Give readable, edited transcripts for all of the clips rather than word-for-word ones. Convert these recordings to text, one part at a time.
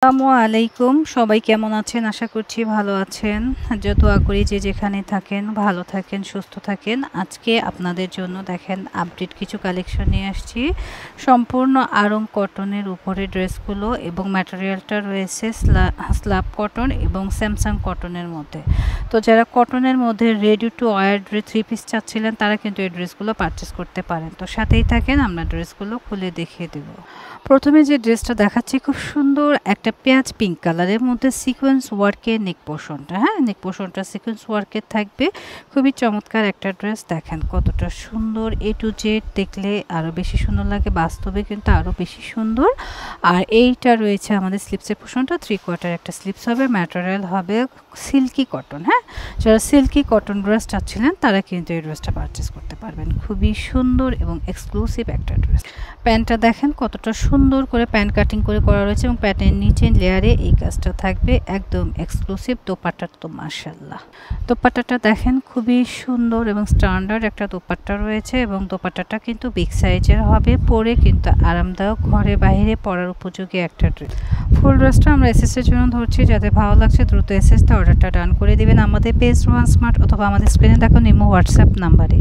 আসসালামু আলাইকুম। সবাই কেমন আছেন? আশা করছি ভালো আছেন। দোয়া করি যে যেখানে থাকেন ভালো থাকেন, সুস্থ থাকেন। আজকে আপনাদের জন্য দেখেন আপডেট কিছু কালেকশন নিয়ে আসছি। সম্পূর্ণ আড়ং কটনের উপরে ড্রেসগুলো এবং ম্যাটেরিয়ালটা রয়েছে স্ল্যাব কটন এবং স্যামসাং কটনের মধ্যে। তো যারা কটনের মধ্যে ready to wire three piece চাচ্ছিলেন তারা কিন্তু এই ড্রেসগুলো পারচেস করতে পারেন। তো সাথেই থাকেন, আমরা ড্রেসগুলো খুলে দেখিয়ে দেব। প্রথমে যে ড্রেসটা দেখাচ্ছি খুব সুন্দর একটা পেঁয়াজ পিঙ্ক কালারের মধ্যে সিকোয়েন্স ওয়ার্কের নেক পোর্শনটা, নেক পোর্শনটা সিকোয়েন্স ওয়ার্কের থাকবে। খুবই চমৎকার একটা ড্রেস। দেখেন কতটা সুন্দর, এ টু জেড দেখলে আরও বেশি সুন্দর লাগে, বাস্তবে কিন্তু আরও বেশি সুন্দর। আর এইটা রয়েছে আমাদের স্লিপসের পোর্শনটা, 3/4 একটা স্লিপস হবে, ম্যাটেরিয়াল হবে সিল্কি কটন। যারা সিল্কি কটন ড্রেস চাচ্ছিলেন তারা কিন্তু এই ড্রেসটা পারচেস করতে পারবেন। খুবই সুন্দর এবং এক্সক্লুসিভ একটা ড্রেস। প্যান্টটা দেখেন কতটা সুন্দর করে প্যান্ট কাটিং করে করা রয়েছে এবং প্যান্টের নিচে লেয়ারে এই কাজটা থাকবে, একদম এক্সক্লুসিভ। দোপাট্টা তো মাশাআল্লাহ, দোপাট্টাটা দেখেন খুবই সুন্দর এবং স্ট্যান্ডার্ড একটা দোপাট্টা রয়েছে এবং দোপাট্টাটা কিন্তু বিগ সাইজের হবে, পরে কিন্তু আরামদায়ক, ঘরে বাইরে পরার উপযোগী একটা ড্রেস। ফুল ড্রেসটা আমরা এসএসের জন্য ধরছি, যাদের ভালো লাগছে দ্রুত এসএসতে অর্ডারটা ডান করে দিবেন আমাদের পেজ রোহান স্মার্ট অথবা আমাদের স্ক্রিনে দেখুন ইমো হোয়াটসঅ্যাপ নাম্বারে।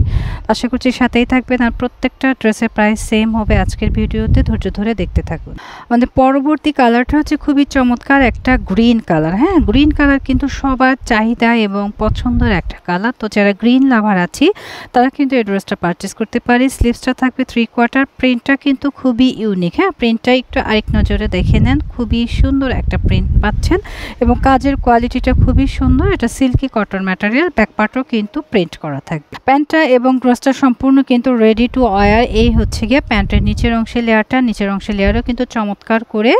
আশা করছি সাথেই থাকবেন। আর প্রত্যেকটা ড্রেসের প্রাইস সেম হবে আজকের ভিডিওতে, ধৈর্য ধরে দেখতে থাকুন। আমাদের পরবর্তী কালারটা হচ্ছে খুবই চমৎকার একটা গ্রিন কালার। গ্রিন কালার কিন্তু সবার চাহিদা এবং পছন্দের একটা কালার। তো যারা গ্রিন লাভার আছি তারা কিন্তু এই ড্রেসটা পারচেস করতে পারে। স্লিভসটা থাকবে 3/4। প্রিন্টটা কিন্তু খুবই ইউনিক। প্রিন্টটা একটু আরেক নজরে দেখে নেন, খুবই সুন্দর একটা প্রিন্ট পাচ্ছেন এবং কাজের কোয়ালিটিটা খুবই সুন্দর। এটা সিল্কি কটন ম্যাটেরিয়াল, ব্যাকপার্টও কিন্তু প্রিন্ট করা থাকবে। প্যান্টটা এবং ড্রেসটা সম্পূর্ণ কিন্তু রেডি টু ওয়্যার। এই হচ্ছে গিয়ে প্যান্টের নিচের অংশের লেয়ারটা, নিচের অংশের লেয়ারও কিন্তু চমৎকার করে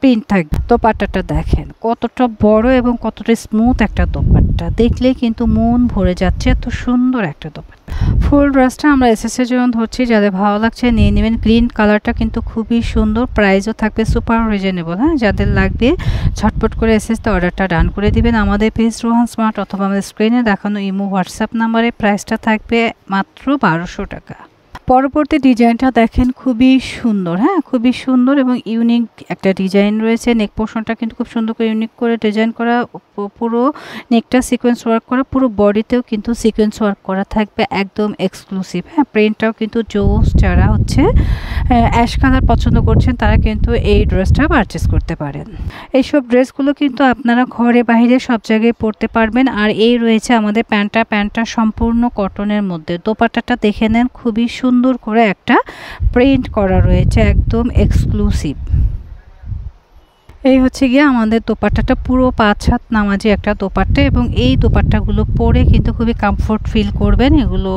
প্রিন্ট থাকবে। দোপাট্টাটা দেখেন কতটা বড় এবং কতটা স্মুথ একটা দোপাট্টা, দেখলেই কিন্তু মন ভরে যাচ্ছে, এত সুন্দর একটা দোপাট্টা। ফুল ড্রেসটা আমরা এসএসের জন্য ধরছি, যাদের ভালো লাগছে নিয়ে নেবেন। গ্রিন কালারটা কিন্তু খুবই সুন্দর, প্রাইসও থাকবে সুপার রিজনেবল। যাদের লাগবে ঝটপট করে এসএসতে অর্ডারটা ডান করে দিবেন আমাদের পেজ রোহান স্মার্ট অথবা আমাদের স্ক্রিনে দেখানো ইমো হোয়াটসঅ্যাপ নাম্বারে। প্রাইসটা থাকবে মাত্র 1200 টাকা। পরবর্তী ডিজাইনটা দেখেন খুবই সুন্দর, খুবই সুন্দর এবং ইউনিক একটা ডিজাইন রয়েছে। নেক পোর্শনটা কিন্তু খুব সুন্দর করে ইউনিক করে ডিজাইন করা, পুরো নেকটা সিকোয়েন্স ওয়ার্ক করা, পুরো বডিতেও কিন্তু সিকোয়েন্স ওয়ার্ক করা থাকবে, একদম এক্সক্লুসিভ। প্রিন্টটাও কিন্তু জোস। যারা হচ্ছে অ্যাশ কালার পছন্দ করছেন তারা কিন্তু এই ড্রেসটা পারচেস করতে পারেন। এইসব ড্রেসগুলো কিন্তু আপনারা ঘরে বাইরে সব জায়গায় পরতে পারবেন। আর এই রয়েছে আমাদের প্যান্টটা সম্পূর্ণ কটনের মধ্যে। দোপাট্টাটা দেখে নেন, খুবই সুন্দর করে একটা প্রিন্ট করা রয়েছে, একদম এক্সক্লুসিভ। এই হচ্ছে গিয়ে আমাদের দোপাট্টাটা, পুরো 5 হাত নামাজি একটা দোপাট্টা এবং এই দোপাট্টাগুলো পরে কিন্তু খুবই কমফোর্ট ফিল করবেন, এগুলো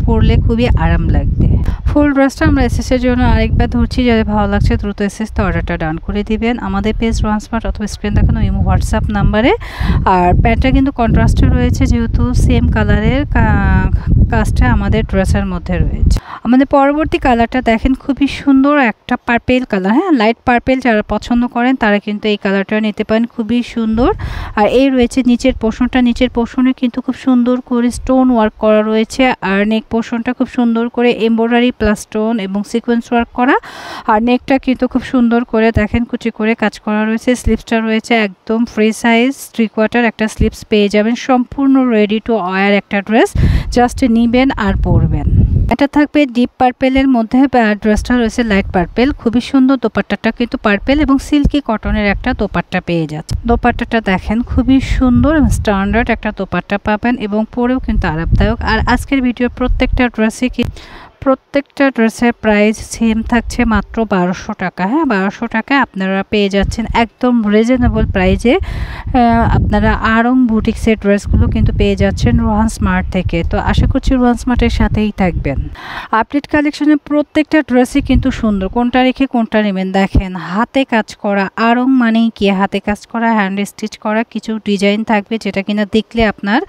পরলে খুবই আরাম লাগবে। ফুল ড্রেসটা আমরা এসএসের জন্য আরেকবার ধরছি, যাদের ভালো লাগছে দ্রুত এসএসতে অর্ডারটা ডান করে দিবেন আমাদের পেজ রোহান স্মার্ট অথবা স্ক্রিন দেখানো ইমো হোয়াটসঅ্যাপ নাম্বারে। আর প্যান্টটা কিন্তু কন্ট্রাস্টে রয়েছে, যেহেতু সেম কালারের কাজটা আমাদের ড্রেসের মধ্যে রয়েছে। আমাদের পরবর্তী কালারটা দেখেন খুবই সুন্দর একটা পার্পেল কালার। লাইট পার্পেল যারা পছন্দ করেন তারা কিন্তু এই কালারটা নিতে পারেন, খুবই সুন্দর। আর এই রয়েছে নিচের পোর্শনটা, নিচের পোর্শনে কিন্তু খুব সুন্দর করে স্টোন ওয়ার্ক করা রয়েছে। আর নেক পোর্শনটা খুব সুন্দর করে এমব্রয়ডারি প্লাস স্টোন এবং সিকোয়েন্স ওয়ার্ক করা। আর নেকটা কিন্তু খুব সুন্দর করে দেখেন কুচি করে কাজ করা রয়েছে। স্লিপসটা রয়েছে একদম ফ্রি সাইজ, 3/4 একটা স্লিপস পেয়ে যাবেন। সম্পূর্ণ রেডি টু ওয়্যার একটা ড্রেস, জাস্ট নিবেন আর পরবেন। এটা থাকবে ডিপ পার্পেলের মধ্যে, ড্রেসটা রয়েছে লাইট পার্পেল, খুবই সুন্দর। দোপাট্টাটা কিন্তু পার্পেল এবং সিল্কি কটনের একটা দোপাট্টা পেয়ে যাচ্ছে। দোপাট্টাটা দেখেন খুবই সুন্দর এবং স্ট্যান্ডার্ড একটা দোপাট্টা পাবেন এবং পরেও কিন্তু আরামদায়ক। আর আজকের ভিডিওর প্রত্যেকটা ড্রেসের প্রাইস সেম থাকছে মাত্র 1200 টাকা। 1200 টাকায় আপনারা পেয়ে যাচ্ছেন একদম রিজনেবল প্রাইজে। আপনারা আড়ং বুটিক্সের ড্রেসগুলো কিন্তু পেয়ে যাচ্ছেন রোহান স্মার্ট থেকে। তো আশা করছি রোহান স্মার্টের সাথেই থাকবেন। আপডেট কালেকশনের প্রত্যেকটা ড্রেসই কিন্তু সুন্দর, কোনটা রেখে কোনটা নেবেন। দেখেন হাতে কাজ করা, আড়ং মানেই কি হাতে কাজ করা, হ্যান্ড স্টিচ করা কিছু ডিজাইন থাকবে যেটা কিনা দেখলে আপনার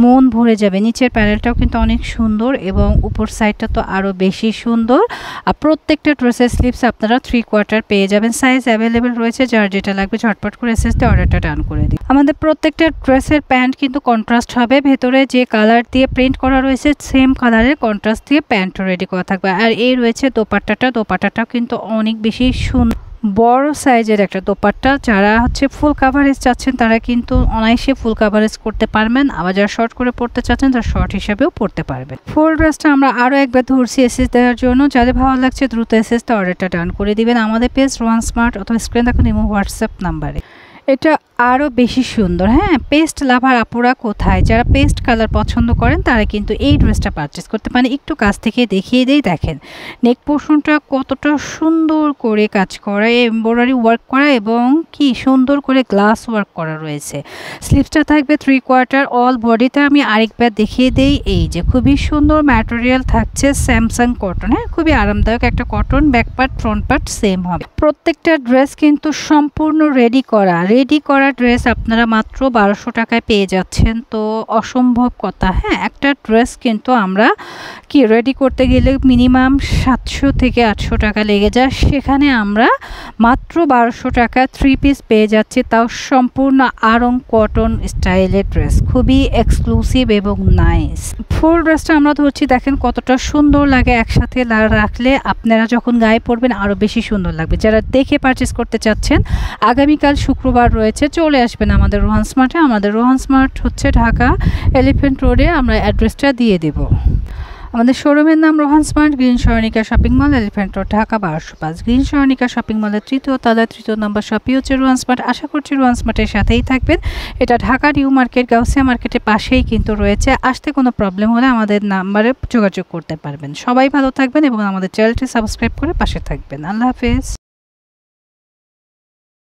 মন ভরে যাবে। নিচের প্যানেলটাও কিন্তু অনেক সুন্দর এবং উপর সাইডটা তো আরও বেশি সুন্দর। আর প্রত্যেকটা ড্রেসের স্লিপস আপনারা 3/4 পেয়ে যাবেন। সাইজ অ্যাভেলেবেল রয়েছে, যার যেটা লাগবে ঝটপট করে এসএসতে অর্ডারটা ডান করে দিন। আমাদের প্রত্যেকটা ড্রেসের প্যান্ট কিন্তু কন্ট্রাস্ট হবে, ভেতরে যে কালার দিয়ে প্রিন্ট করা রয়েছে সেম কালারের কন্ট্রাস্ট দিয়ে প্যান্টও রেডি করা থাকবে। আর এই রয়েছে দোপাট্টাটা কিন্তু অনেক বেশি সুন্দর। বড় সাইজের একটা দোপাট্টা। যারা হচ্ছে ফুল কাভারেজ চাচ্ছেন তারা কিন্তু অনায়াসে ফুল কাভারেজ করতে পারবেন, আবার যারা শর্ট করে পড়তে চাচ্ছেন তারা শর্ট হিসেবেও পড়তে পারবেন। ফুল ড্রেসটা আমরা আরও একবার ধরছি এসএস দেওয়ার জন্য। যাদের ভালো লাগছে দ্রুত এসএসটা অর্ডারটা ডান করে দিবেন আমাদের পেজ রোহান স্মার্ট অথবা স্ক্রিন দেখুন ইমো হোয়াটসঅ্যাপ নাম্বারে। এটা আরও বেশি সুন্দর। হ্যাঁ, পেস্ট লাভার আপুরা কোথায়? যারা পেস্ট কালার পছন্দ করেন তারা কিন্তু এই ড্রেসটা পারচেস করতে পারেন। একটু কাছ থেকে দেখিয়ে দেই, দেখেন নেক পোর্শনটা কতটা সুন্দর করে কাজ করা, এমব্রয়ডারি ওয়ার্ক করা এবং কি সুন্দর করে গ্লাস ওয়ার্ক করা রয়েছে। স্লিভসটা থাকবে 3/4 অল বডিতে। আমি আরেকবার দেখিয়ে দেই, এই যে খুবই সুন্দর ম্যাটেরিয়াল থাকছে স্যামসাং কটন। হ্যাঁ, খুবই আরামদায়ক একটা cotton. Back part front part same হবে। প্রত্যেকটা ড্রেস কিন্তু সম্পূর্ণ রেডি করা ড্রেস আপনারা মাত্র 1200 টাকায় পেয়ে যাচ্ছেন। তো অসম্ভব কথা। হ্যাঁ, একটা ড্রেস কিন্তু আমরা কি রেডি করতে গেলে মিনিমাম 700 থেকে 800 টাকা লেগে যায়, সেখানে আমরা মাত্র 1200 টাকা 3 পিস পেয়ে যাচ্ছি, তাও সম্পূর্ণ আরং কটন স্টাইলের ড্রেস। খুবই এক্সক্লুসিভ এবং নাইস। ফুল ড্রেসটা আমরা ধরছি, দেখেন কতটা সুন্দর লাগে একসাথে রাখলে। আপনারা যখন গায়ে পরবেন আরও বেশি সুন্দর লাগবে। যারা দেখে পারচেস করতে চাচ্ছেন আগামীকাল শুক্রবার রয়েছে, চলে আসবেন আমাদের রোহান স্মার্টে। আমাদের রোহান স্মার্ট হচ্ছে ঢাকা এলিফ্যান্ট রোডে, আমরা অ্যাড্রেসটা দিয়ে দেব। আমাদের শোরুমের নাম Rohan smart, green Saranika shopping mall, elephant road, Dhaka 1205। Green Saranika shopping মলের 3য় তলায় 3 নম্বর শপই হচ্ছে রোহান স্মার্ট। আশা করছি রোহান স্মার্টের সাথেই থাকবেন। এটা ঢাকা নিউ মার্কেট গাউসিয়া মার্কেটের পাশেই কিন্তু রয়েছে। আসতে কোনো প্রবলেম হলে আমাদের নাম্বারে যোগাযোগ করতে পারবেন। সবাই ভালো থাকবেন এবং আমাদের চ্যানেলটি সাবস্ক্রাইব করে পাশে থাকবেন। আল্লাহ হাফেজ।